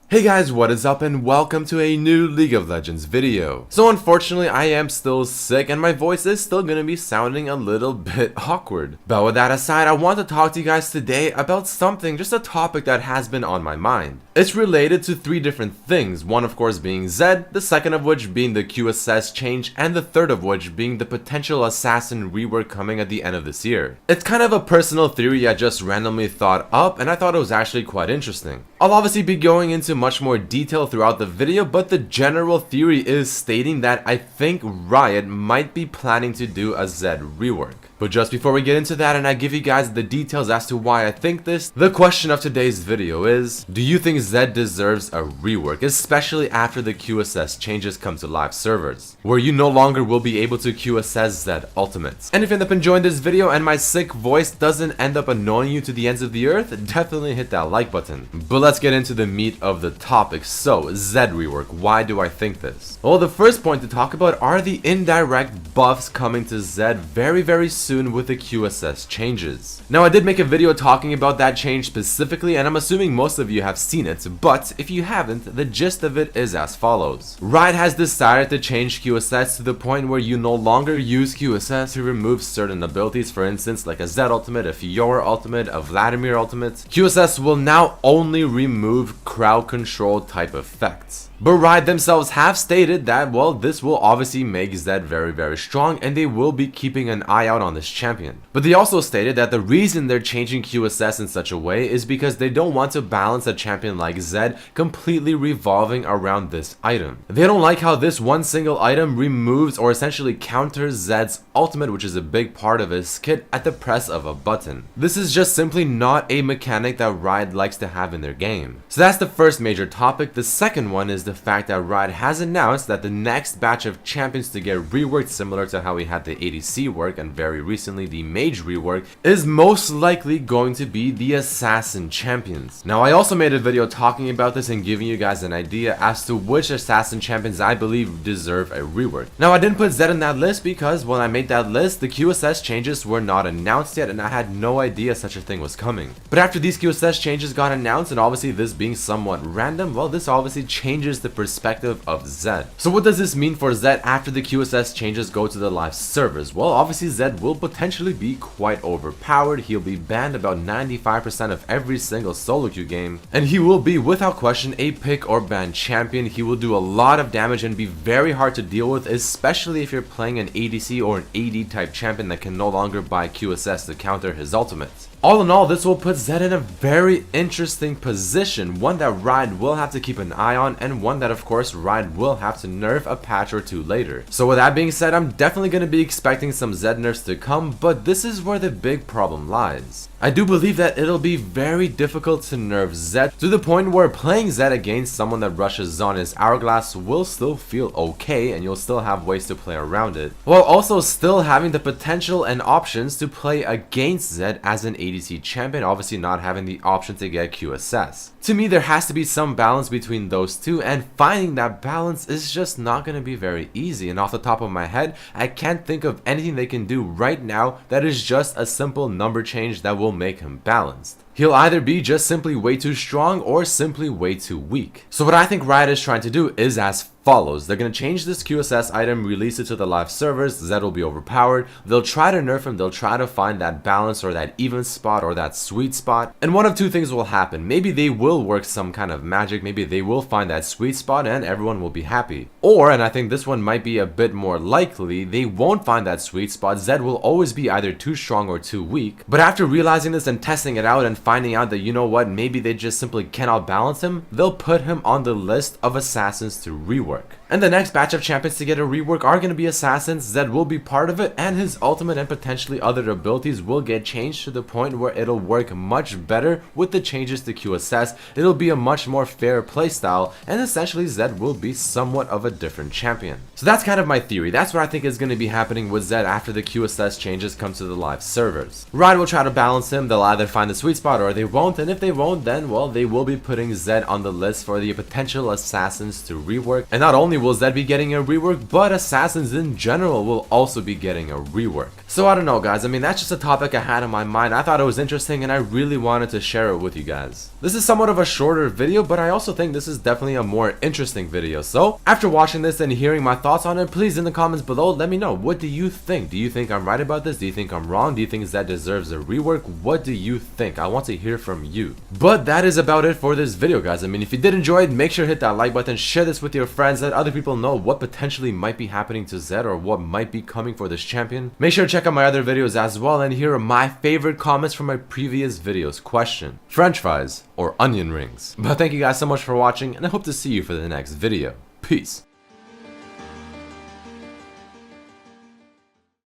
Hey guys, what is up and welcome to a new League of Legends video. So unfortunately I am still sick and my voice is still gonna be sounding a little bit awkward. But with that aside, I want to talk to you guys today about something, just a topic that has been on my mind. It's related to three different things, one of course being Zed, the second of which being the QSS change, and the third of which being the potential assassin rework coming at the end of this year. It's kind of a personal theory I just randomly thought up and I thought it was actually quite interesting. I'll obviously be going into much more detail throughout the video, but the general theory is stating that I think Riot might be planning to do a Zed rework. But just before we get into that and I give you guys the details as to why I think this, the question of today's video is, do you think Zed deserves a rework, especially after the QSS changes come to live servers, where you no longer will be able to QSS Zed ultimates? And if you end up enjoying this video and my sick voice doesn't end up annoying you to the ends of the earth, definitely hit that like button. But let's get into the meat of the topic. So, Zed rework, why do I think this? Well, the first point to talk about are the indirect buffs coming to Zed very soon with the QSS changes. Now, I did make a video talking about that change specifically, and I'm assuming most of you have seen it, but if you haven't, the gist of it is as follows. Riot has decided to change QSS to the point where you no longer use QSS to remove certain abilities, for instance, like a Zed ultimate, a Fiora ultimate, a Vladimir ultimate. QSS will now only remove crowd control type effects. But Riot themselves have stated that, well, this will obviously make Zed very strong and they will be keeping an eye out on this champion. But they also stated that the reason they're changing QSS in such a way is because they don't want to balance a champion like Zed completely revolving around this item. They don't like how this one single item removes or essentially counters Zed's ultimate, which is a big part of his kit, at the press of a button. This is just simply not a mechanic that Riot likes to have in their game. So that's the first major topic. The second one is the fact that Riot has announced that the next batch of champions to get reworked, similar to how we had the ADC work and very recently the Mage rework, is most likely going to be the Assassin champions. Now, I also made a video talking about this and giving you guys an idea as to which Assassin champions I believe deserve a rework. Now, I didn't put Zed in that list because when I made that list, the QSS changes were not announced yet and I had no idea such a thing was coming. But after these QSS changes got announced, and obviously this being somewhat random, well, this obviously changes the perspective of Zed. So what does this mean for Zed after the QSS changes go to the live servers? Well, obviously Zed will potentially be quite overpowered. He'll be banned about 95% of every single solo queue game, and he will be without question a pick or ban champion. He will do a lot of damage and be very hard to deal with, especially if you're playing an ADC or an AD type champion that can no longer buy QSS to counter his ultimate. All in all, this will put Zed in a very interesting position, one that Riot will have to keep an eye on, and one that of course Riot will have to nerf a patch or two later. So with that being said, I'm definitely going to be expecting some Zed nerfs to come, but this is where the big problem lies. I do believe that it'll be very difficult to nerf Zed to the point where playing Zed against someone that rushes on his hourglass will still feel okay and you'll still have ways to play around it, while also still having the potential and options to play against Zed as an ADC champion, obviously not having the option to get QSS. To me, there has to be some balance between those two, and finding that balance is just not going to be very easy. And off the top of my head, I can't think of anything they can do right now that is just a simple number change that will make him balanced. He'll either be just simply way too strong or simply way too weak. So what I think Riot is trying to do is as follows. They're going to change this QSS item, release it to the live servers. Zed will be overpowered. They'll try to nerf him. They'll try to find that balance or that even spot or that sweet spot. And one of two things will happen. Maybe they will work some kind of magic. Maybe they will find that sweet spot and everyone will be happy. Or, and I think this one might be a bit more likely, they won't find that sweet spot. Zed will always be either too strong or too weak. But after realizing this and testing it out and finding out that, you know what, maybe they just simply cannot balance him, they'll put him on the list of assassins to rework. And the next batch of champions to get a rework are going to be assassins. Zed will be part of it, and his ultimate and potentially other abilities will get changed to the point where it'll work much better with the changes to QSS. It'll be a much more fair playstyle, and essentially Zed will be somewhat of a different champion. So that's kind of my theory. That's what I think is going to be happening with Zed after the QSS changes come to the live servers. Riot will try to balance him. They'll either find the sweet spot or they won't, and if they won't, then well, they will be putting Zed on the list for the potential assassins to rework. And not only will Zed be getting a rework, but assassins in general will also be getting a rework. So I don't know guys, I mean that's just a topic I had in my mind. I thought it was interesting and I really wanted to share it with you guys. This is somewhat of a shorter video, but I also think this is definitely a more interesting video. So after watching this and hearing my thoughts on it, please in the comments below let me know, what do you think? Do you think I'm right about this? Do you think I'm wrong? Do you think Zed deserves a rework? What do you think? I want to hear from you. But that is about it for this video guys. I mean, if you did enjoy it, make sure to hit that like button, share this with your friends, let other people know what potentially might be happening to Zed or what might be coming for this champion. Make sure to check out my other videos as well, and here are my favorite comments from my previous videos. Question: French fries or onion rings? But thank you guys so much for watching, and I hope to see you for the next video. Peace.